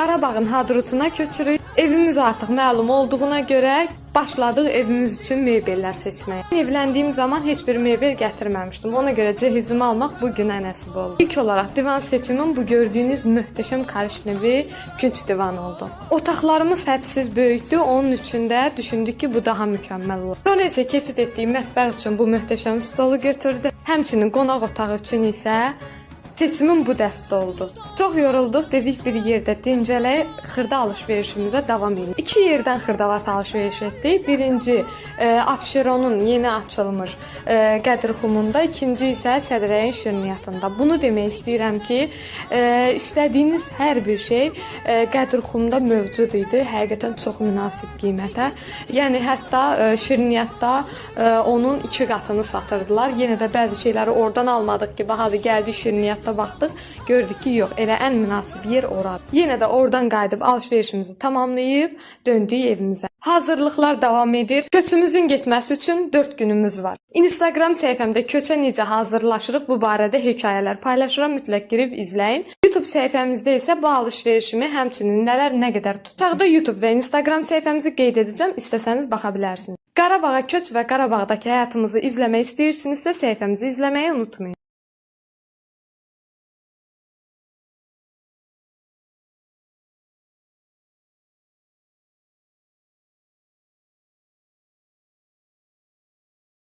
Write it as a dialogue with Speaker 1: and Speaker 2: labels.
Speaker 1: Qarabağın Hadrutuna köçürük. Evimiz artıq məlum olduğuna görə başladıq evimiz üçün mebellər seçməyə. Evləndiyim zaman heç bir mebel gətirməmişdim. Ona görə cehizimi almaq bu günə nəsib oldu. İlk olaraq divan seçimim bu gördüyünüz möhtəşəm Karışnevi künc divan oldu. Otaqlarımız hədsiz böyükdü. Onun üçün də düşündük ki, bu daha mükəmməl olur. Sonra isə keçid etdiyim mətbəx üçün bu möhtəşəm stolu götürdüm. Həmçinin qonaq otağı üçün isə seçimim bu dəst oldu. Çox yorulduq, dedik bir yerdə dincələyib xırda alış-verişimizə davam edelim. İki yerdən xırdavat alış-veriş etdik. Birinci Abşeronun yeni açılmış Qədirxumunda, ikinci isə Sədrəyin şirniyyatında. Bunu demək istəyirəm ki, istədiyiniz hər bir şey Qədirxumda mövcud idi. Həqiqətən çox münasib qiymətə. Yəni hətta şirniyyatda onun 2 qatını satırdılar. Yenə də bəzi şeyləri oradan almadıq ki, bahadır, gəldik şirniyyatda baxdıq, gördük ki, yox, elə ən münasib yer oradır. Yenə də oradan qayıdıb alış-verişimizi tamamlayıb döndük evimizə. Hazırlıqlar davam edir. Köçümüzün getməsi üçün 4 günümüz var. Instagram səhifəmdə köçə necə hazırlaşırıq bu barədə hekayələr paylaşıram, mütləq girib izləyin. YouTube səhifəmizdə isə bu alış-verişimi, həmçinin nələr nə qədər tutaqda YouTube və Instagram səhifəmizi qeyd edəcəm, istəsəniz baxa bilərsiniz. Qarabağa köç və Qarabağdakı həyatımızı izləmək istəyirsinizsə səhifəmizi izləməyi unutmayın.